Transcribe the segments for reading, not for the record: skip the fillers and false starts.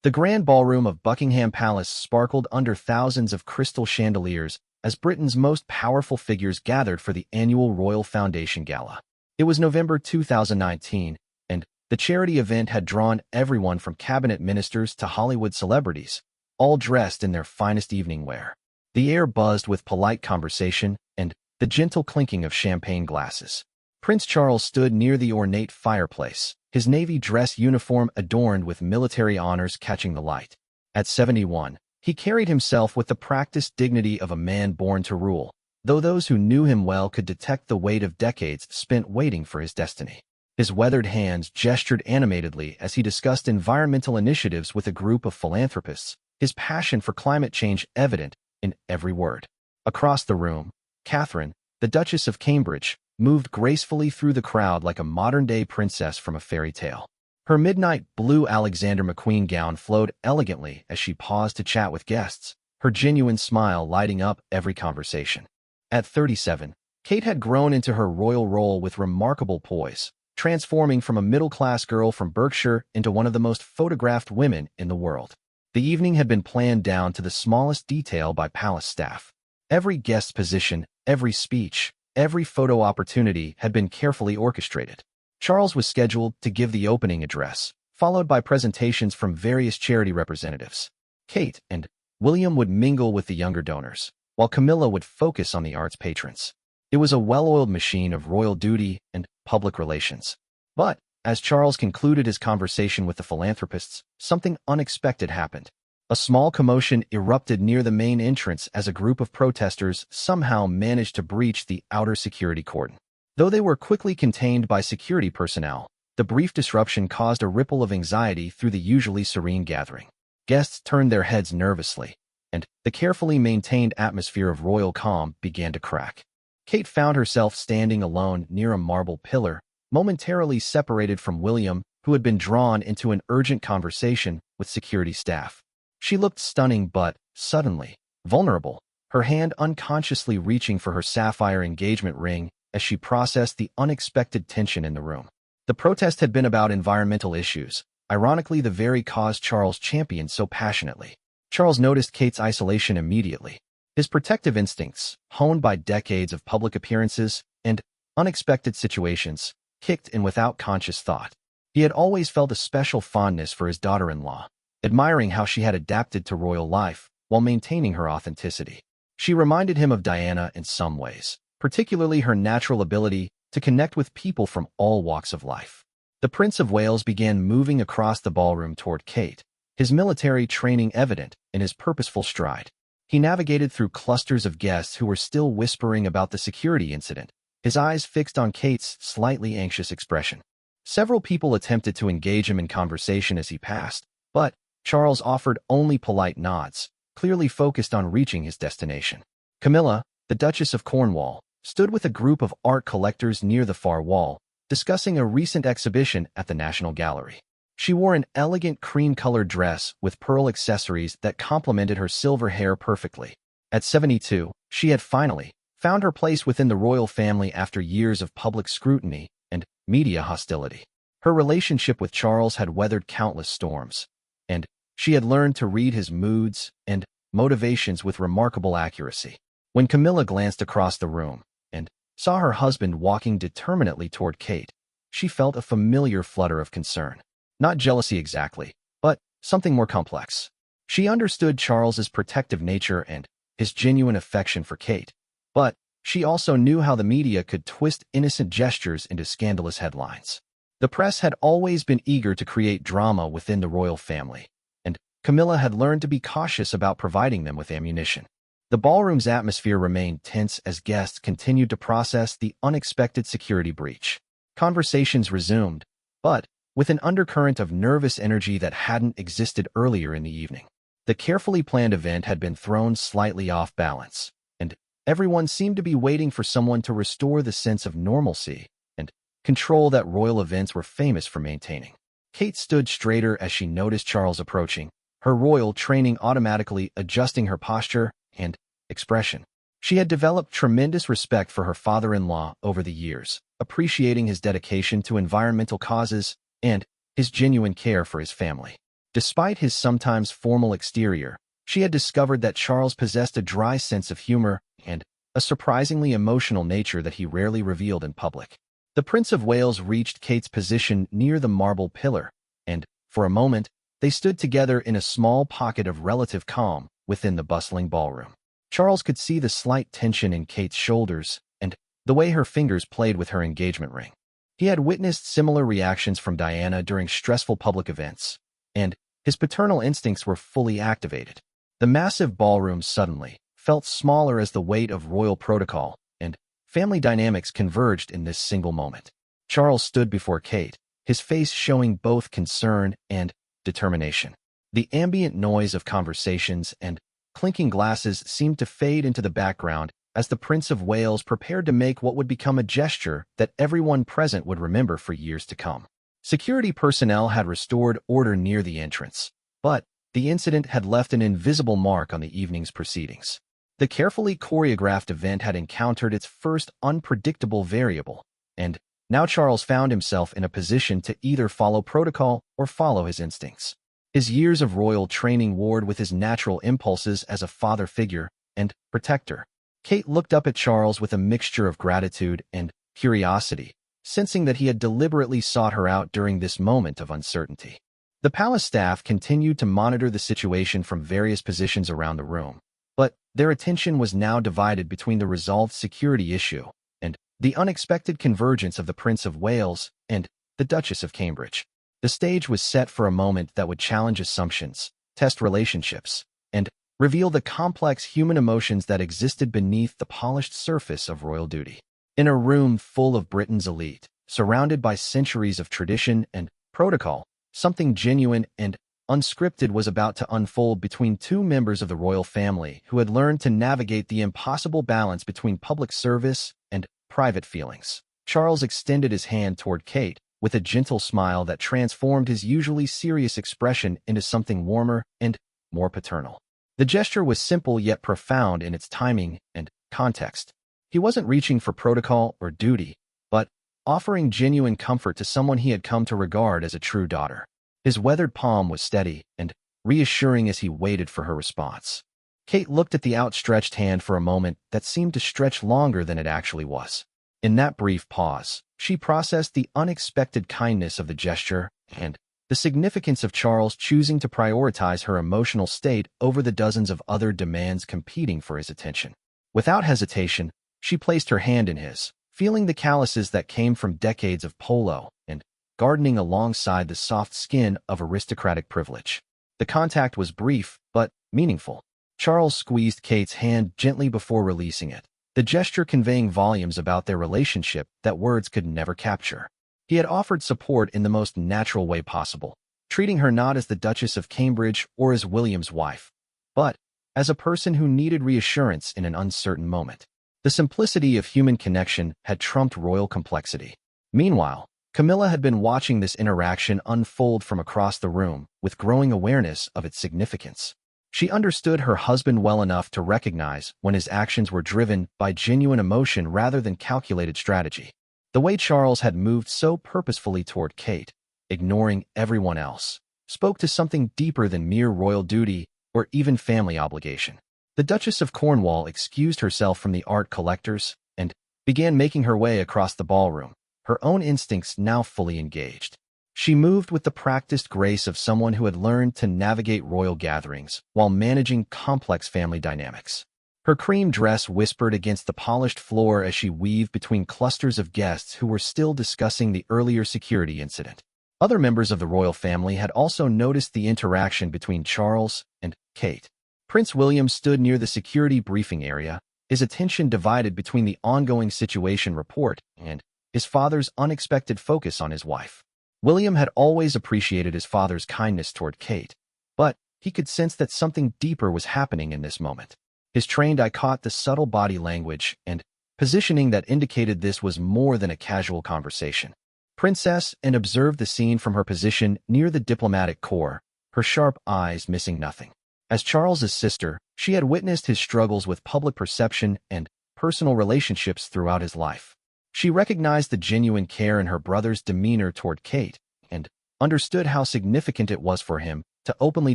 The grand ballroom of Buckingham Palace sparkled under thousands of crystal chandeliers as Britain's most powerful figures gathered for the annual Royal Foundation Gala. It was November 2019, and the charity event had drawn everyone from cabinet ministers to Hollywood celebrities, all dressed in their finest evening wear. The air buzzed with polite conversation and the gentle clinking of champagne glasses. Prince Charles stood near the ornate fireplace, his navy dress uniform adorned with military honors catching the light. At 71, he carried himself with the practiced dignity of a man born to rule, though those who knew him well could detect the weight of decades spent waiting for his destiny. His weathered hands gestured animatedly as he discussed environmental initiatives with a group of philanthropists, his passion for climate change evident in every word. Across the room, Catherine, the Duchess of Cambridge, moved gracefully through the crowd like a modern-day princess from a fairy tale. Her midnight blue Alexander McQueen gown flowed elegantly as she paused to chat with guests, her genuine smile lighting up every conversation. At 37, Kate had grown into her royal role with remarkable poise, transforming from a middle-class girl from Berkshire into one of the most photographed women in the world. The evening had been planned down to the smallest detail by palace staff. Every guest's position, every speech, every photo opportunity had been carefully orchestrated. Charles was scheduled to give the opening address, followed by presentations from various charity representatives. Kate and William would mingle with the younger donors, while Camilla would focus on the arts patrons. It was a well-oiled machine of royal duty and public relations. But, as Charles concluded his conversation with the philanthropists, something unexpected happened. A small commotion erupted near the main entrance as a group of protesters somehow managed to breach the outer security cordon. Though they were quickly contained by security personnel, the brief disruption caused a ripple of anxiety through the usually serene gathering. Guests turned their heads nervously, and the carefully maintained atmosphere of royal calm began to crack. Kate found herself standing alone near a marble pillar, momentarily separated from William, who had been drawn into an urgent conversation with security staff. She looked stunning but, suddenly, vulnerable, her hand unconsciously reaching for her sapphire engagement ring as she processed the unexpected tension in the room. The protest had been about environmental issues, ironically the very cause Charles championed so passionately. Charles noticed Kate's isolation immediately. His protective instincts, honed by decades of public appearances and unexpected situations, kicked in without conscious thought. He had always felt a special fondness for his daughter-in-law, admiring how she had adapted to royal life while maintaining her authenticity. She reminded him of Diana in some ways, particularly her natural ability to connect with people from all walks of life. The Prince of Wales began moving across the ballroom toward Kate, his military training evident in his purposeful stride. He navigated through clusters of guests who were still whispering about the security incident, his eyes fixed on Kate's slightly anxious expression. Several people attempted to engage him in conversation as he passed, but Charles offered only polite nods, clearly focused on reaching his destination. Camilla, the Duchess of Cornwall, stood with a group of art collectors near the far wall, discussing a recent exhibition at the National Gallery. She wore an elegant cream-colored dress with pearl accessories that complemented her silver hair perfectly. At 72, she had finally found her place within the royal family after years of public scrutiny and media hostility. Her relationship with Charles had weathered countless storms, and she had learned to read his moods and motivations with remarkable accuracy. When Camilla glanced across the room and saw her husband walking determinedly toward Kate, she felt a familiar flutter of concern. Not jealousy exactly, but something more complex. She understood Charles's protective nature and his genuine affection for Kate, but she also knew how the media could twist innocent gestures into scandalous headlines. The press had always been eager to create drama within the royal family, and Camilla had learned to be cautious about providing them with ammunition. The ballroom's atmosphere remained tense as guests continued to process the unexpected security breach. Conversations resumed, but with an undercurrent of nervous energy that hadn't existed earlier in the evening. The carefully planned event had been thrown slightly off balance, and everyone seemed to be waiting for someone to restore the sense of normalcy and control that royal events were famous for maintaining. Kate stood straighter as she noticed Charles approaching, her royal training automatically adjusting her posture and expression. She had developed tremendous respect for her father-in-law over the years, appreciating his dedication to environmental causes and his genuine care for his family. Despite his sometimes formal exterior, she had discovered that Charles possessed a dry sense of humor and a surprisingly emotional nature that he rarely revealed in public. The Prince of Wales reached Kate's position near the marble pillar, and, for a moment, they stood together in a small pocket of relative calm within the bustling ballroom. Charles could see the slight tension in Kate's shoulders and the way her fingers played with her engagement ring. He had witnessed similar reactions from Diana during stressful public events, and his paternal instincts were fully activated. The massive ballroom suddenly felt smaller as the weight of royal protocol and family dynamics converged in this single moment. Charles stood before Kate, his face showing both concern and determination. The ambient noise of conversations and clinking glasses seemed to fade into the background as the Prince of Wales prepared to make what would become a gesture that everyone present would remember for years to come. Security personnel had restored order near the entrance, but the incident had left an invisible mark on the evening's proceedings. The carefully choreographed event had encountered its first unpredictable variable, and now Charles found himself in a position to either follow protocol or follow his instincts. His years of royal training warred with his natural impulses as a father figure and protector. Kate looked up at Charles with a mixture of gratitude and curiosity, sensing that he had deliberately sought her out during this moment of uncertainty. The palace staff continued to monitor the situation from various positions around the room, but their attention was now divided between the resolved security issue and the unexpected convergence of the Prince of Wales and the Duchess of Cambridge. The stage was set for a moment that would challenge assumptions, test relationships, and reveal the complex human emotions that existed beneath the polished surface of royal duty. In a room full of Britain's elite, surrounded by centuries of tradition and protocol, something genuine and unscripted was about to unfold between two members of the royal family who had learned to navigate the impossible balance between public service and private feelings. Charles extended his hand toward Kate with a gentle smile that transformed his usually serious expression into something warmer and more paternal. The gesture was simple yet profound in its timing and context. He wasn't reaching for protocol or duty, but offering genuine comfort to someone he had come to regard as a true daughter. His weathered palm was steady and reassuring as he waited for her response. Kate looked at the outstretched hand for a moment that seemed to stretch longer than it actually was. In that brief pause, she processed the unexpected kindness of the gesture and the significance of Charles choosing to prioritize her emotional state over the dozens of other demands competing for his attention. Without hesitation, she placed her hand in his, feeling the calluses that came from decades of polo and gardening alongside the soft skin of aristocratic privilege. The contact was brief but meaningful. Charles squeezed Kate's hand gently before releasing it, the gesture conveying volumes about their relationship that words could never capture. He had offered support in the most natural way possible, treating her not as the Duchess of Cambridge or as William's wife, but as a person who needed reassurance in an uncertain moment. The simplicity of human connection had trumped royal complexity. Meanwhile, Camilla had been watching this interaction unfold from across the room with growing awareness of its significance. She understood her husband well enough to recognize when his actions were driven by genuine emotion rather than calculated strategy. The way Charles had moved so purposefully toward Kate, ignoring everyone else, spoke to something deeper than mere royal duty or even family obligation. The Duchess of Cornwall excused herself from the art collectors and began making her way across the ballroom, her own instincts now fully engaged. She moved with the practiced grace of someone who had learned to navigate royal gatherings while managing complex family dynamics. Her cream dress whispered against the polished floor as she weaved between clusters of guests who were still discussing the earlier security incident. Other members of the royal family had also noticed the interaction between Charles and Kate. Prince William stood near the security briefing area, his attention divided between the ongoing situation report and his father's unexpected focus on his wife. William had always appreciated his father's kindness toward Kate, but he could sense that something deeper was happening in this moment. His trained eye caught the subtle body language and positioning that indicated this was more than a casual conversation. Princess and observed the scene from her position near the diplomatic corps, her sharp eyes missing nothing. As Charles's sister, she had witnessed his struggles with public perception and personal relationships throughout his life. She recognized the genuine care in her brother's demeanor toward Kate and understood how significant it was for him to openly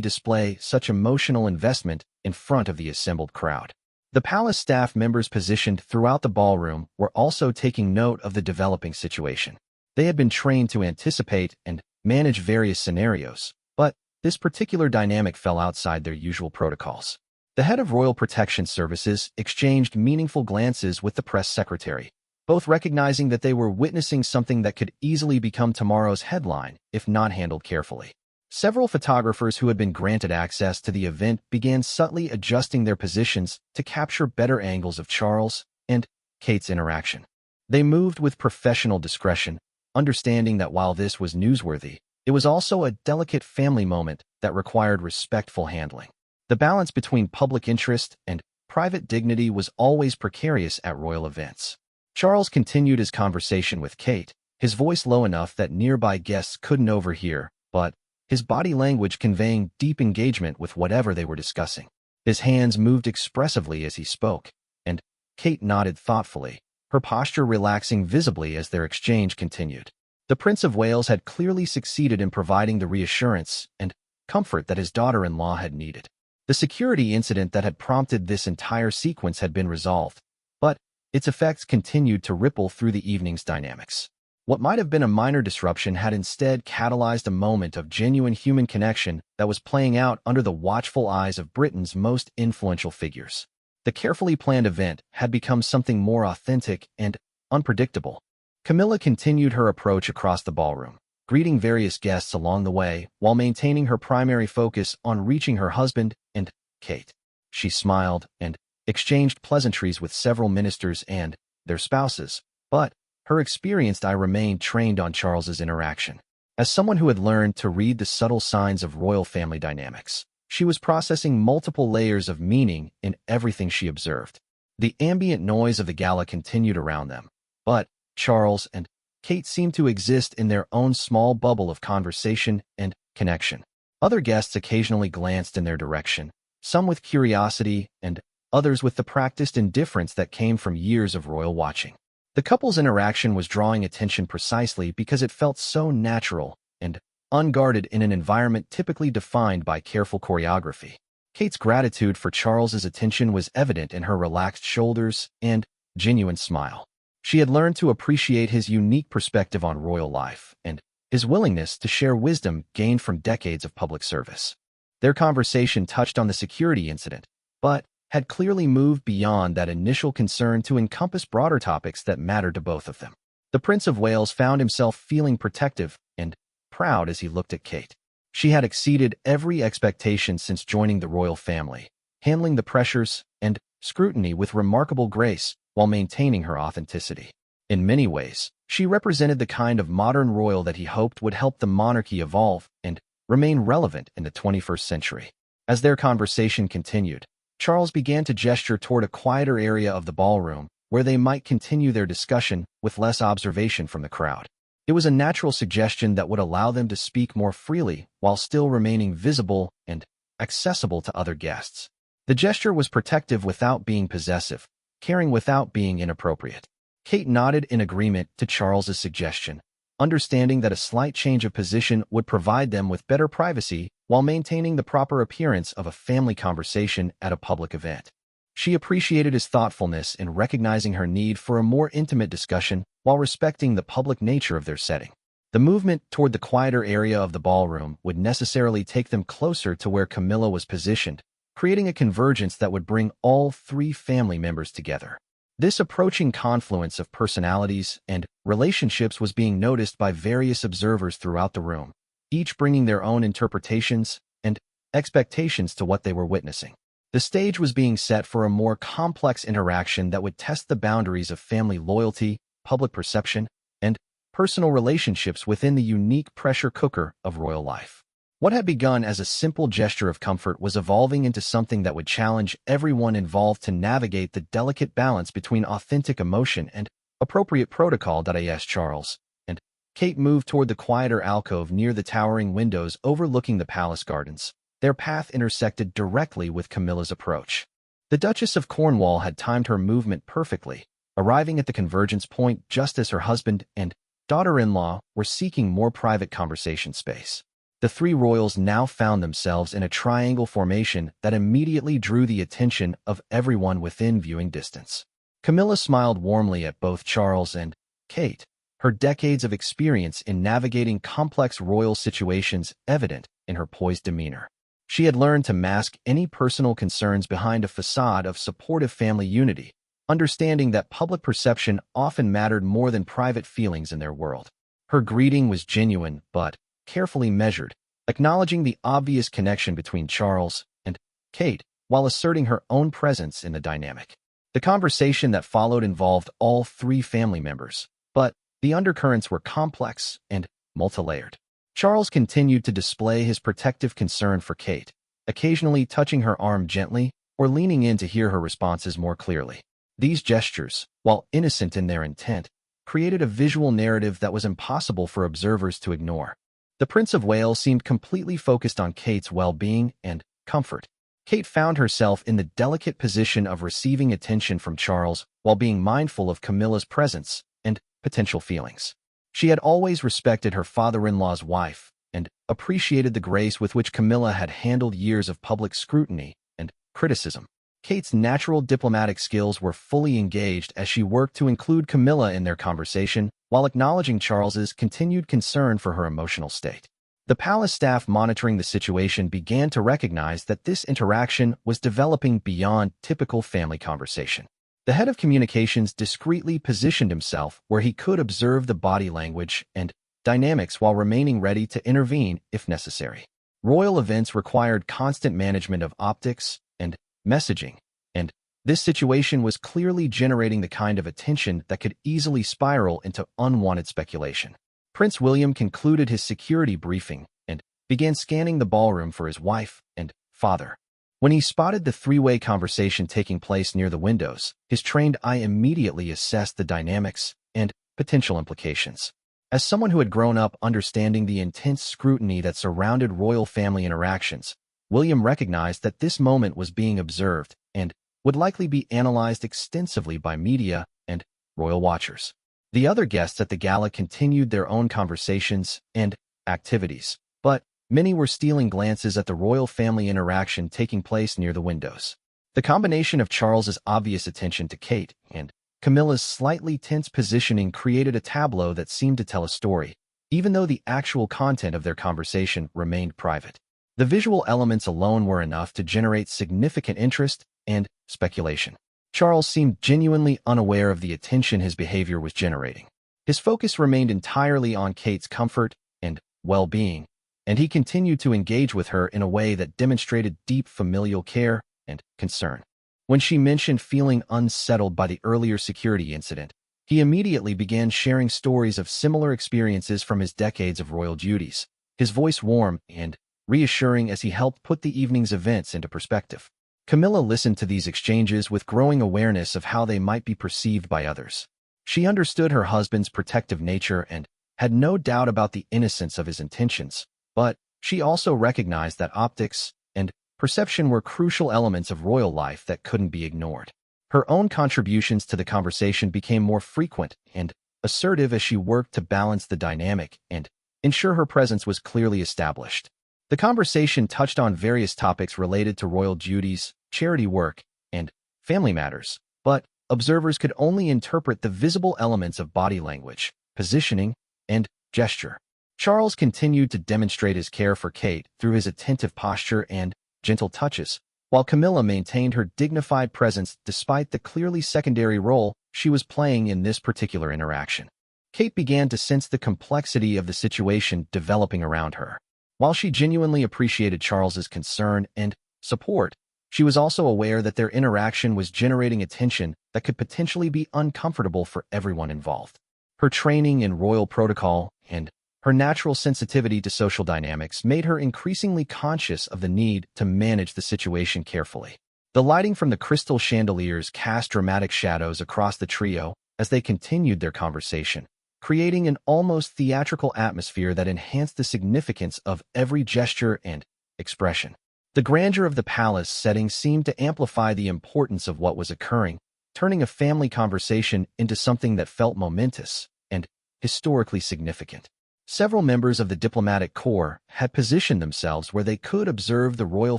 display such emotional investment in front of the assembled crowd. The palace staff members positioned throughout the ballroom were also taking note of the developing situation. They had been trained to anticipate and manage various scenarios, but this particular dynamic fell outside their usual protocols. The head of Royal Protection Services exchanged meaningful glances with the press secretary, both recognizing that they were witnessing something that could easily become tomorrow's headline if not handled carefully. Several photographers who had been granted access to the event began subtly adjusting their positions to capture better angles of Charles and Kate's interaction. They moved with professional discretion, understanding that while this was newsworthy, it was also a delicate family moment that required respectful handling. The balance between public interest and private dignity was always precarious at royal events. Charles continued his conversation with Kate, his voice low enough that nearby guests couldn't overhear, but his body language conveying deep engagement with whatever they were discussing. His hands moved expressively as he spoke, and Kate nodded thoughtfully, her posture relaxing visibly as their exchange continued. The Prince of Wales had clearly succeeded in providing the reassurance and comfort that his daughter-in-law had needed. The security incident that had prompted this entire sequence had been resolved, but its effects continued to ripple through the evening's dynamics. What might have been a minor disruption had instead catalyzed a moment of genuine human connection that was playing out under the watchful eyes of Britain's most influential figures. The carefully planned event had become something more authentic and unpredictable. Camilla continued her approach across the ballroom, greeting various guests along the way while maintaining her primary focus on reaching her husband and Kate. She smiled and exchanged pleasantries with several ministers and their spouses, but her experienced eye remained trained on Charles's interaction. As someone who had learned to read the subtle signs of royal family dynamics, she was processing multiple layers of meaning in everything she observed. The ambient noise of the gala continued around them, but Charles and Kate seemed to exist in their own small bubble of conversation and connection. Other guests occasionally glanced in their direction, some with curiosity and others with the practiced indifference that came from years of royal watching. The couple's interaction was drawing attention precisely because it felt so natural and unguarded in an environment typically defined by careful choreography. Kate's gratitude for Charles's attention was evident in her relaxed shoulders and genuine smile. She had learned to appreciate his unique perspective on royal life and his willingness to share wisdom gained from decades of public service. Their conversation touched on the security incident, but had clearly moved beyond that initial concern to encompass broader topics that mattered to both of them. The Prince of Wales found himself feeling protective and proud as he looked at Kate. She had exceeded every expectation since joining the royal family, handling the pressures and scrutiny with remarkable grace while maintaining her authenticity. In many ways, she represented the kind of modern royal that he hoped would help the monarchy evolve and remain relevant in the 21st century. As their conversation continued, Charles began to gesture toward a quieter area of the ballroom where they might continue their discussion with less observation from the crowd. It was a natural suggestion that would allow them to speak more freely while still remaining visible and accessible to other guests. The gesture was protective without being possessive, caring without being inappropriate. Kate nodded in agreement to Charles's suggestion, understanding that a slight change of position would provide them with better privacy while maintaining the proper appearance of a family conversation at a public event. She appreciated his thoughtfulness in recognizing her need for a more intimate discussion while respecting the public nature of their setting. The movement toward the quieter area of the ballroom would necessarily take them closer to where Camilla was positioned, creating a convergence that would bring all three family members together. This approaching confluence of personalities and relationships was being noticed by various observers throughout the room, each bringing their own interpretations and expectations to what they were witnessing. The stage was being set for a more complex interaction that would test the boundaries of family loyalty, public perception, and personal relationships within the unique pressure cooker of royal life. What had begun as a simple gesture of comfort was evolving into something that would challenge everyone involved to navigate the delicate balance between authentic emotion and appropriate protocol. As Charles and Kate moved toward the quieter alcove near the towering windows overlooking the palace gardens, their path intersected directly with Camilla's approach. The Duchess of Cornwall had timed her movement perfectly, arriving at the convergence point just as her husband and daughter-in-law were seeking more private conversation space. The three royals now found themselves in a triangle formation that immediately drew the attention of everyone within viewing distance. Camilla smiled warmly at both Charles and Kate, her decades of experience in navigating complex royal situations evident in her poised demeanor. She had learned to mask any personal concerns behind a facade of supportive family unity, understanding that public perception often mattered more than private feelings in their world. Her greeting was genuine but carefully measured, acknowledging the obvious connection between Charles and Kate while asserting her own presence in the dynamic. The conversation that followed involved all three family members, but the undercurrents were complex and multi-layered. Charles continued to display his protective concern for Kate, occasionally touching her arm gently or leaning in to hear her responses more clearly. These gestures, while innocent in their intent, created a visual narrative that was impossible for observers to ignore. The Prince of Wales seemed completely focused on Kate's well-being and comfort. Kate found herself in the delicate position of receiving attention from Charles while being mindful of Camilla's presence and potential feelings. She had always respected her father-in-law's wife and appreciated the grace with which Camilla had handled years of public scrutiny and criticism. Kate's natural diplomatic skills were fully engaged as she worked to include Camilla in their conversation while acknowledging Charles's continued concern for her emotional state. The palace staff monitoring the situation began to recognize that this interaction was developing beyond typical family conversation. The head of communications discreetly positioned himself where he could observe the body language and dynamics while remaining ready to intervene if necessary. Royal events required constant management of optics and messaging, and this situation was clearly generating the kind of attention that could easily spiral into unwanted speculation. Prince William concluded his security briefing and began scanning the ballroom for his wife and father. When he spotted the three-way conversation taking place near the windows, his trained eye immediately assessed the dynamics and potential implications. As someone who had grown up understanding the intense scrutiny that surrounded royal family interactions, William recognized that this moment was being observed and would likely be analyzed extensively by media and royal watchers. The other guests at the gala continued their own conversations and activities, but many were stealing glances at the royal family interaction taking place near the windows. The combination of Charles's obvious attention to Kate and Camilla's slightly tense positioning created a tableau that seemed to tell a story, even though the actual content of their conversation remained private. The visual elements alone were enough to generate significant interest and speculation. Charles seemed genuinely unaware of the attention his behavior was generating. His focus remained entirely on Kate's comfort and well-being, and he continued to engage with her in a way that demonstrated deep familial care and concern. When she mentioned feeling unsettled by the earlier security incident, he immediately began sharing stories of similar experiences from his decades of royal duties, his voice warm and reassuring as he helped put the evening's events into perspective. Camilla listened to these exchanges with growing awareness of how they might be perceived by others. She understood her husband's protective nature and had no doubt about the innocence of his intentions, but she also recognized that optics and perception were crucial elements of royal life that couldn't be ignored. Her own contributions to the conversation became more frequent and assertive as she worked to balance the dynamic and ensure her presence was clearly established. The conversation touched on various topics related to royal duties, charity work, and family matters, but observers could only interpret the visible elements of body language, positioning, and gesture. Charles continued to demonstrate his care for Kate through his attentive posture and gentle touches, while Camilla maintained her dignified presence despite the clearly secondary role she was playing in this particular interaction. Kate began to sense the complexity of the situation developing around her. While she genuinely appreciated Charles's concern and support, she was also aware that their interaction was generating attention that could potentially be uncomfortable for everyone involved. Her training in royal protocol and her natural sensitivity to social dynamics made her increasingly conscious of the need to manage the situation carefully. The lighting from the crystal chandeliers cast dramatic shadows across the trio as they continued their conversation, creating an almost theatrical atmosphere that enhanced the significance of every gesture and expression. The grandeur of the palace setting seemed to amplify the importance of what was occurring, turning a family conversation into something that felt momentous and historically significant. Several members of the diplomatic corps had positioned themselves where they could observe the royal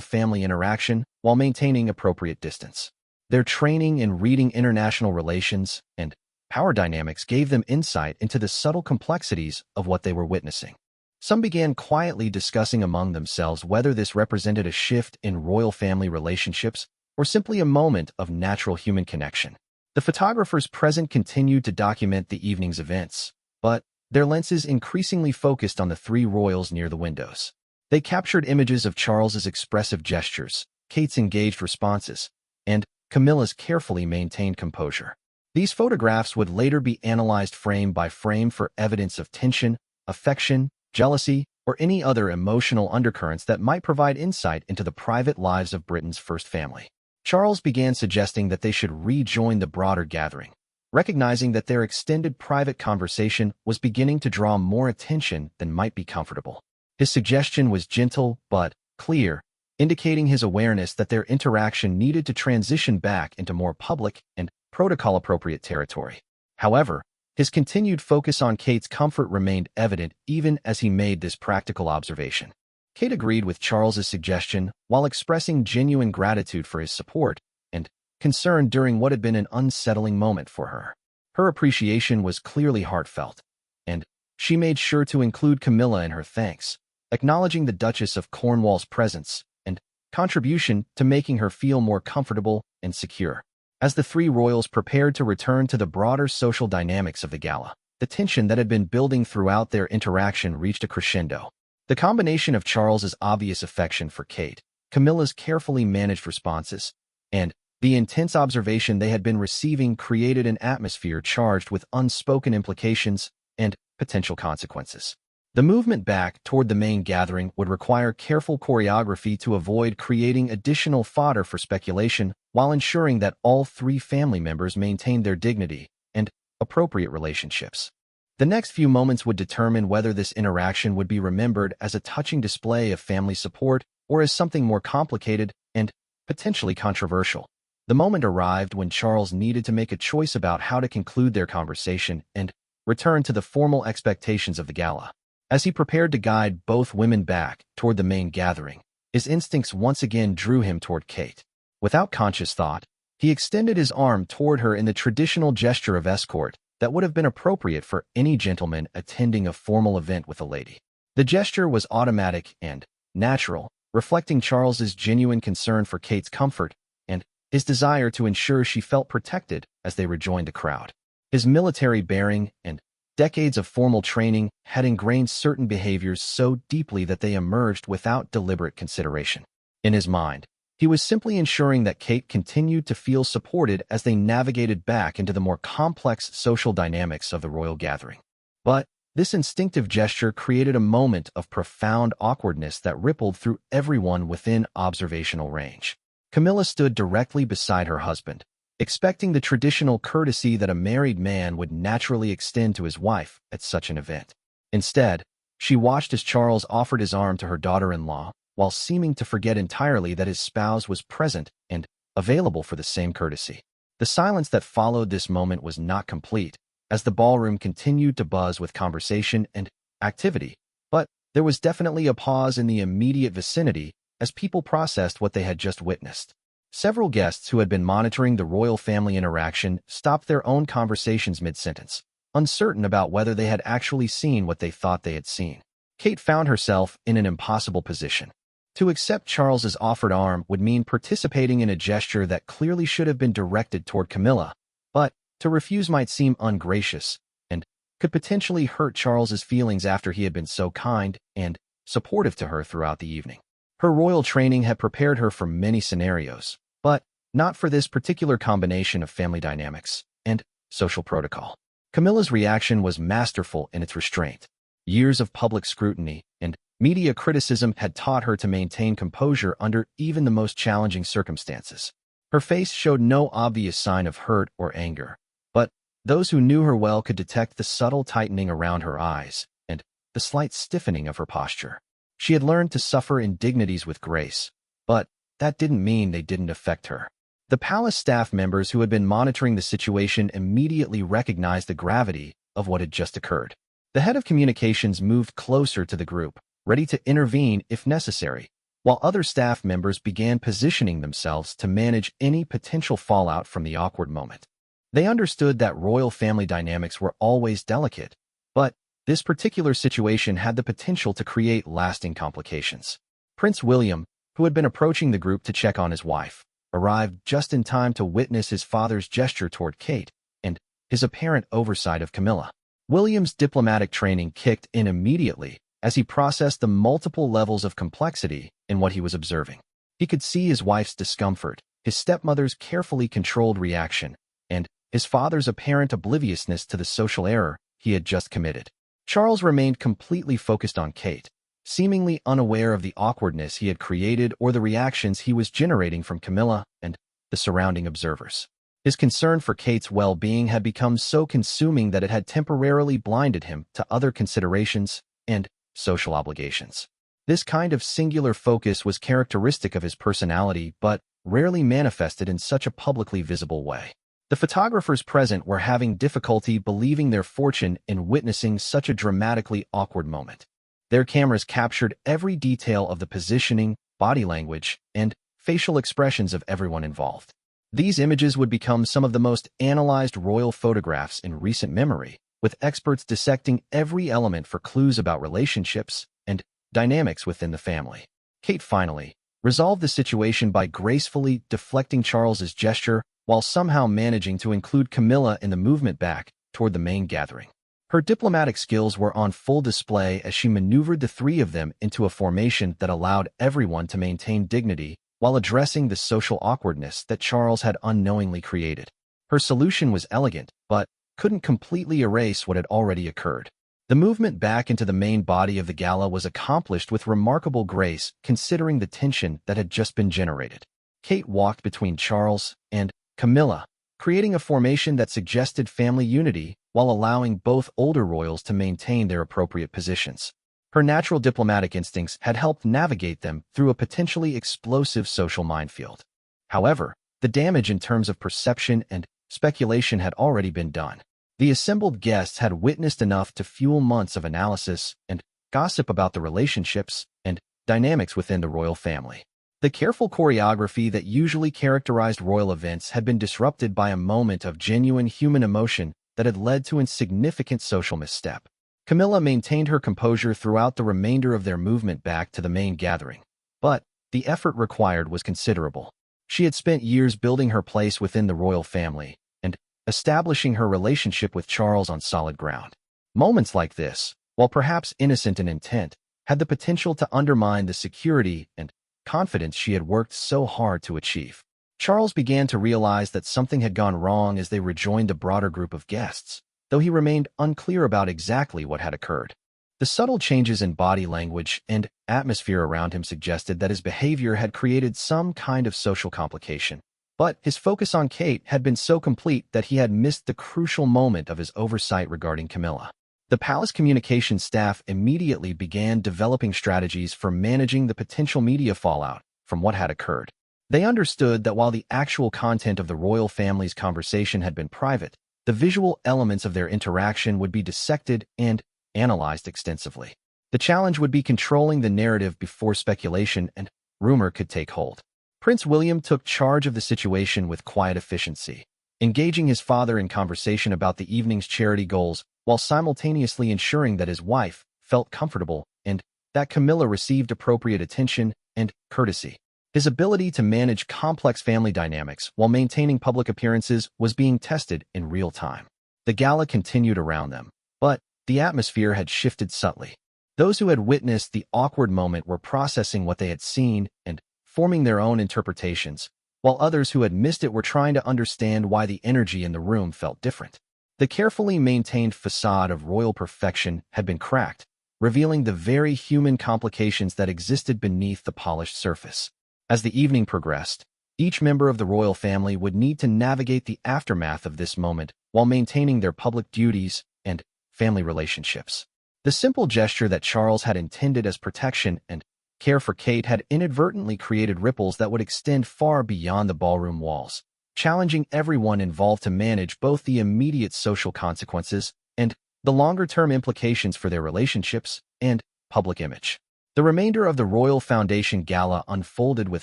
family interaction while maintaining appropriate distance. Their training in reading international relations and power dynamics gave them insight into the subtle complexities of what they were witnessing. Some began quietly discussing among themselves whether this represented a shift in royal family relationships or simply a moment of natural human connection. The photographers present continued to document the evening's events, but their lenses increasingly focused on the three royals near the windows. They captured images of Charles's expressive gestures, Kate's engaged responses, and Camilla's carefully maintained composure. These photographs would later be analyzed frame by frame for evidence of tension, affection, jealousy, or any other emotional undercurrents that might provide insight into the private lives of Britain's first family. Charles began suggesting that they should rejoin the broader gathering, recognizing that their extended private conversation was beginning to draw more attention than might be comfortable. His suggestion was gentle but clear, indicating his awareness that their interaction needed to transition back into more public and protocol-appropriate territory. However, his continued focus on Kate's comfort remained evident even as he made this practical observation. Kate agreed with Charles's suggestion while expressing genuine gratitude for his support and concern during what had been an unsettling moment for her. Her appreciation was clearly heartfelt, and she made sure to include Camilla in her thanks, acknowledging the Duchess of Cornwall's presence and contribution to making her feel more comfortable and secure. As the three royals prepared to return to the broader social dynamics of the gala, the tension that had been building throughout their interaction reached a crescendo. The combination of Charles's obvious affection for Kate, Camilla's carefully managed responses, and the intense observation they had been receiving created an atmosphere charged with unspoken implications and potential consequences. The movement back toward the main gathering would require careful choreography to avoid creating additional fodder for speculation while ensuring that all three family members maintained their dignity and appropriate relationships. The next few moments would determine whether this interaction would be remembered as a touching display of family support or as something more complicated and potentially controversial. The moment arrived when Charles needed to make a choice about how to conclude their conversation and return to the formal expectations of the gala. As he prepared to guide both women back toward the main gathering, his instincts once again drew him toward Kate. Without conscious thought, he extended his arm toward her in the traditional gesture of escort that would have been appropriate for any gentleman attending a formal event with a lady. The gesture was automatic and natural, reflecting Charles's genuine concern for Kate's comfort and his desire to ensure she felt protected as they rejoined the crowd. His military bearing and decades of formal training had ingrained certain behaviors so deeply that they emerged without deliberate consideration. In his mind, he was simply ensuring that Kate continued to feel supported as they navigated back into the more complex social dynamics of the royal gathering. But this instinctive gesture created a moment of profound awkwardness that rippled through everyone within observational range. Camilla stood directly beside her husband, expecting the traditional courtesy that a married man would naturally extend to his wife at such an event. Instead, she watched as Charles offered his arm to her daughter-in-law, while seeming to forget entirely that his spouse was present and available for the same courtesy. The silence that followed this moment was not complete, as the ballroom continued to buzz with conversation and activity, but there was definitely a pause in the immediate vicinity as people processed what they had just witnessed. Several guests who had been monitoring the royal family interaction stopped their own conversations mid-sentence, uncertain about whether they had actually seen what they thought they had seen. Kate found herself in an impossible position. To accept Charles's offered arm would mean participating in a gesture that clearly should have been directed toward Camilla, but to refuse might seem ungracious and could potentially hurt Charles's feelings after he had been so kind and supportive to her throughout the evening. Her royal training had prepared her for many scenarios, but not for this particular combination of family dynamics and social protocol. Camilla's reaction was masterful in its restraint. Years of public scrutiny and media criticism had taught her to maintain composure under even the most challenging circumstances. Her face showed no obvious sign of hurt or anger, but those who knew her well could detect the subtle tightening around her eyes and the slight stiffening of her posture. She had learned to suffer indignities with grace, but that didn't mean they didn't affect her. The palace staff members who had been monitoring the situation immediately recognized the gravity of what had just occurred. The head of communications moved closer to the group, ready to intervene if necessary, while other staff members began positioning themselves to manage any potential fallout from the awkward moment. They understood that royal family dynamics were always delicate, but this particular situation had the potential to create lasting complications. Prince William, who had been approaching the group to check on his wife, arrived just in time to witness his father's gesture toward Kate and his apparent oversight of Camilla. William's diplomatic training kicked in immediately as he processed the multiple levels of complexity in what he was observing. He could see his wife's discomfort, his stepmother's carefully controlled reaction, and his father's apparent obliviousness to the social error he had just committed. Charles remained completely focused on Kate, seemingly unaware of the awkwardness he had created or the reactions he was generating from Camilla and the surrounding observers. His concern for Kate's well-being had become so consuming that it had temporarily blinded him to other considerations and social obligations. This kind of singular focus was characteristic of his personality, but rarely manifested in such a publicly visible way. The photographers present were having difficulty believing their fortune in witnessing such a dramatically awkward moment. Their cameras captured every detail of the positioning, body language, and facial expressions of everyone involved. These images would become some of the most analyzed royal photographs in recent memory, with experts dissecting every element for clues about relationships and dynamics within the family. Kate finally resolved the situation by gracefully deflecting Charles's gesture while somehow managing to include Camilla in the movement back toward the main gathering. Her diplomatic skills were on full display as she maneuvered the three of them into a formation that allowed everyone to maintain dignity while addressing the social awkwardness that Charles had unknowingly created. Her solution was elegant, but couldn't completely erase what had already occurred. The movement back into the main body of the gala was accomplished with remarkable grace considering the tension that had just been generated. Kate walked between Charles and Camilla, creating a formation that suggested family unity while allowing both older royals to maintain their appropriate positions. Her natural diplomatic instincts had helped navigate them through a potentially explosive social minefield. However, the damage in terms of perception and speculation had already been done. The assembled guests had witnessed enough to fuel months of analysis and gossip about the relationships and dynamics within the royal family. The careful choreography that usually characterized royal events had been disrupted by a moment of genuine human emotion that had led to a significant social misstep. Camilla maintained her composure throughout the remainder of their movement back to the main gathering, but the effort required was considerable. She had spent years building her place within the royal family and establishing her relationship with Charles on solid ground. Moments like this, while perhaps innocent in intent, had the potential to undermine the security and confidence she had worked so hard to achieve. Charles began to realize that something had gone wrong as they rejoined the broader group of guests, though he remained unclear about exactly what had occurred. The subtle changes in body language and atmosphere around him suggested that his behavior had created some kind of social complication, but his focus on Kate had been so complete that he had missed the crucial moment of his oversight regarding Camilla. The palace communications staff immediately began developing strategies for managing the potential media fallout from what had occurred. They understood that while the actual content of the royal family's conversation had been private, the visual elements of their interaction would be dissected and analyzed extensively. The challenge would be controlling the narrative before speculation and rumor could take hold. Prince William took charge of the situation with quiet efficiency, engaging his father in conversation about the evening's charity goals while simultaneously ensuring that his wife felt comfortable and that Camilla received appropriate attention and courtesy. His ability to manage complex family dynamics while maintaining public appearances was being tested in real time. The gala continued around them, but the atmosphere had shifted subtly. Those who had witnessed the awkward moment were processing what they had seen and forming their own interpretations, while others who had missed it were trying to understand why the energy in the room felt different. The carefully maintained facade of royal perfection had been cracked, revealing the very human complications that existed beneath the polished surface. As the evening progressed, each member of the royal family would need to navigate the aftermath of this moment while maintaining their public duties and family relationships. The simple gesture that Charles had intended as protection and care for Kate had inadvertently created ripples that would extend far beyond the ballroom walls, challenging everyone involved to manage both the immediate social consequences and the longer-term implications for their relationships, and public image. The remainder of the Royal Foundation Gala unfolded with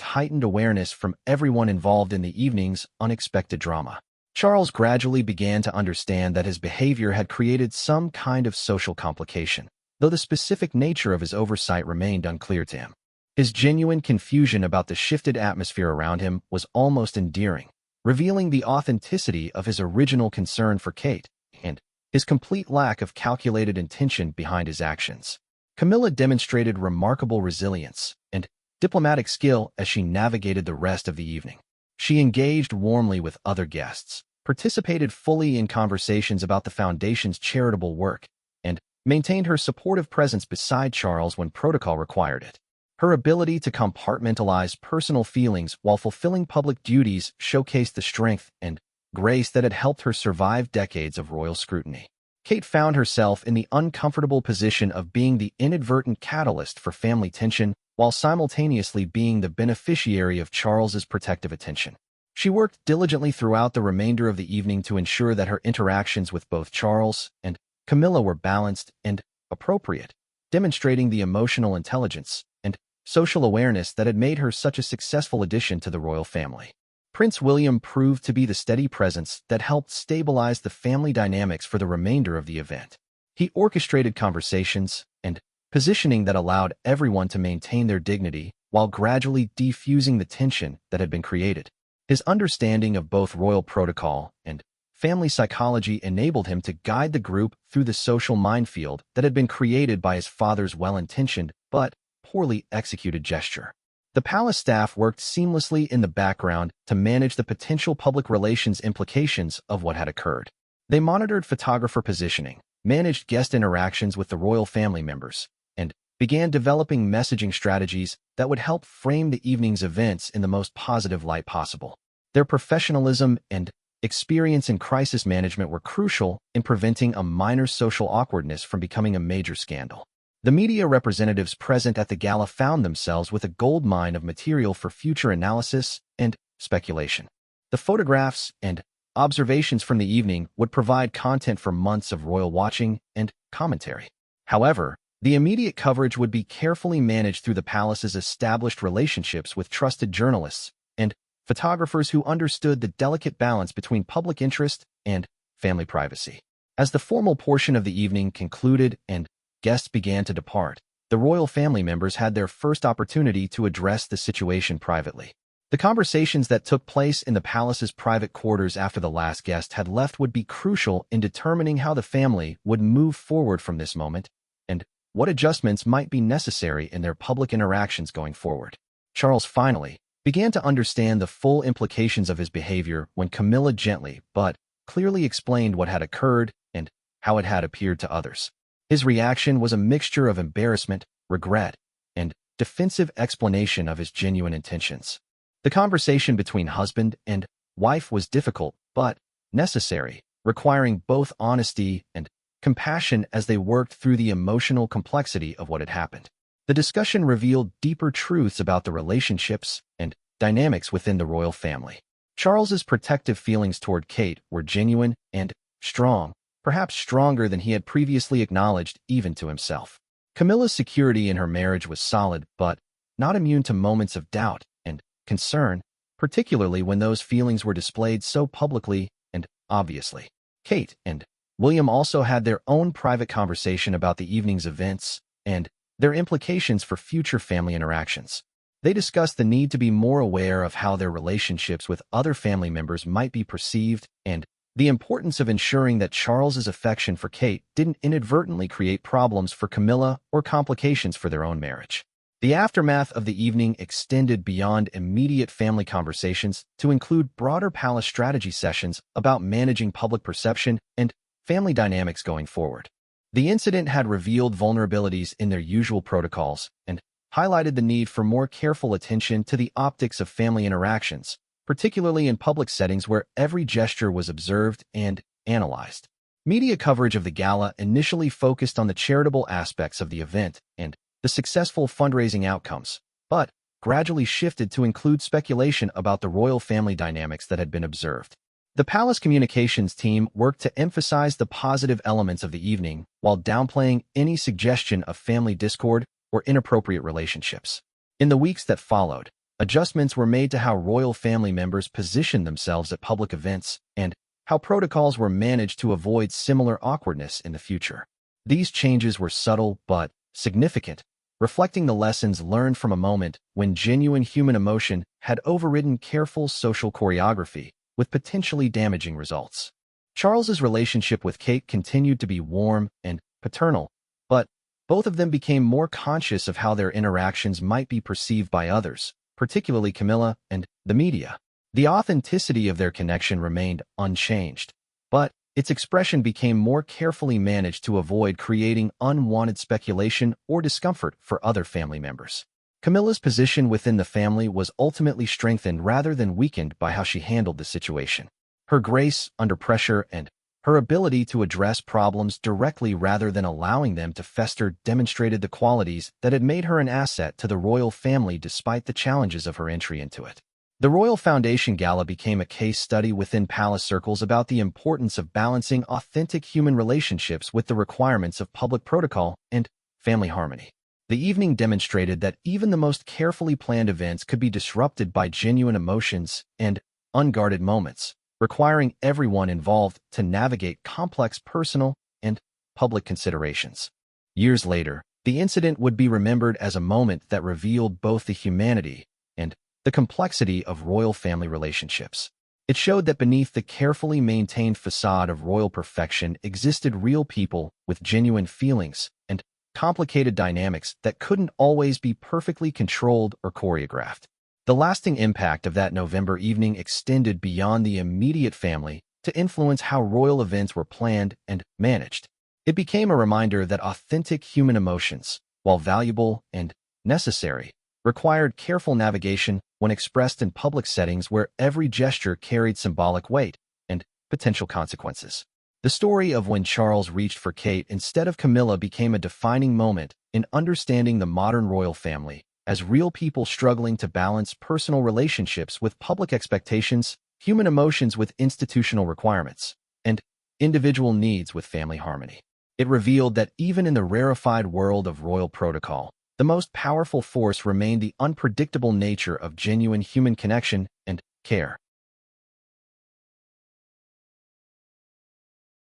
heightened awareness from everyone involved in the evening's unexpected drama. Charles gradually began to understand that his behavior had created some kind of social complication, though the specific nature of his oversight remained unclear to him. His genuine confusion about the shifted atmosphere around him was almost endearing, revealing the authenticity of his original concern for Kate and his complete lack of calculated intention behind his actions. Camilla demonstrated remarkable resilience and diplomatic skill as she navigated the rest of the evening. She engaged warmly with other guests, participated fully in conversations about the Foundation's charitable work, and maintained her supportive presence beside Charles when protocol required it. Her ability to compartmentalize personal feelings while fulfilling public duties showcased the strength and grace that had helped her survive decades of royal scrutiny. Kate found herself in the uncomfortable position of being the inadvertent catalyst for family tension while simultaneously being the beneficiary of Charles's protective attention. She worked diligently throughout the remainder of the evening to ensure that her interactions with both Charles and Camilla were balanced and appropriate, demonstrating the emotional intelligence and social awareness that had made her such a successful addition to the royal family. Prince William proved to be the steady presence that helped stabilize the family dynamics for the remainder of the event. He orchestrated conversations and positioning that allowed everyone to maintain their dignity while gradually defusing the tension that had been created. His understanding of both royal protocol and family psychology enabled him to guide the group through the social minefield that had been created by his father's well-intentioned but poorly executed gesture. The palace staff worked seamlessly in the background to manage the potential public relations implications of what had occurred. They monitored photographer positioning, managed guest interactions with the royal family members, and began developing messaging strategies that would help frame the evening's events in the most positive light possible. Their professionalism and experience in crisis management were crucial in preventing a minor social awkwardness from becoming a major scandal. The media representatives present at the gala found themselves with a goldmine of material for future analysis and speculation. The photographs and observations from the evening would provide content for months of royal watching and commentary. However, the immediate coverage would be carefully managed through the palace's established relationships with trusted journalists and photographers who understood the delicate balance between public interest and family privacy. As the formal portion of the evening concluded and guests began to depart, the royal family members had their first opportunity to address the situation privately. The conversations that took place in the palace's private quarters after the last guest had left would be crucial in determining how the family would move forward from this moment and what adjustments might be necessary in their public interactions going forward. Charles finally began to understand the full implications of his behavior when Camilla gently but clearly explained what had occurred and how it had appeared to others. His reaction was a mixture of embarrassment, regret, and defensive explanation of his genuine intentions. The conversation between husband and wife was difficult but necessary, requiring both honesty and compassion as they worked through the emotional complexity of what had happened. The discussion revealed deeper truths about the relationships and dynamics within the royal family. Charles's protective feelings toward Kate were genuine and strong, perhaps stronger than he had previously acknowledged even to himself. Camilla's security in her marriage was solid but not immune to moments of doubt and concern, particularly when those feelings were displayed so publicly and obviously. Kate and William also had their own private conversation about the evening's events and their implications for future family interactions. They discussed the need to be more aware of how their relationships with other family members might be perceived and the importance of ensuring that Charles's affection for Kate didn't inadvertently create problems for Camilla or complications for their own marriage. The aftermath of the evening extended beyond immediate family conversations to include broader palace strategy sessions about managing public perception and family dynamics going forward. The incident had revealed vulnerabilities in their usual protocols and highlighted the need for more careful attention to the optics of family interactions, particularly in public settings where every gesture was observed and analyzed. Media coverage of the gala initially focused on the charitable aspects of the event and the successful fundraising outcomes, but gradually shifted to include speculation about the royal family dynamics that had been observed. The palace communications team worked to emphasize the positive elements of the evening while downplaying any suggestion of family discord or inappropriate relationships. In the weeks that followed, adjustments were made to how royal family members positioned themselves at public events and how protocols were managed to avoid similar awkwardness in the future. These changes were subtle but significant, reflecting the lessons learned from a moment when genuine human emotion had overridden careful social choreography with potentially damaging results. Charles's relationship with Kate continued to be warm and paternal, but both of them became more conscious of how their interactions might be perceived by others, particularly Camilla and the media. The authenticity of their connection remained unchanged, but its expression became more carefully managed to avoid creating unwanted speculation or discomfort for other family members. Camilla's position within the family was ultimately strengthened rather than weakened by how she handled the situation. Her grace under pressure and her ability to address problems directly rather than allowing them to fester demonstrated the qualities that had made her an asset to the royal family despite the challenges of her entry into it. The Royal Foundation Gala became a case study within palace circles about the importance of balancing authentic human relationships with the requirements of public protocol and family harmony. The evening demonstrated that even the most carefully planned events could be disrupted by genuine emotions and unguarded moments, requiring everyone involved to navigate complex personal and public considerations. Years later, the incident would be remembered as a moment that revealed both the humanity and the complexity of royal family relationships. It showed that beneath the carefully maintained facade of royal perfection existed real people with genuine feelings and complicated dynamics that couldn't always be perfectly controlled or choreographed. The lasting impact of that November evening extended beyond the immediate family to influence how royal events were planned and managed. It became a reminder that authentic human emotions, while valuable and necessary, required careful navigation when expressed in public settings where every gesture carried symbolic weight and potential consequences. The story of when Charles reached for Kate instead of Camilla became a defining moment in understanding the modern royal family as real people struggling to balance personal relationships with public expectations, human emotions with institutional requirements, and individual needs with family harmony. It revealed that even in the rarefied world of royal protocol, the most powerful force remained the unpredictable nature of genuine human connection and care.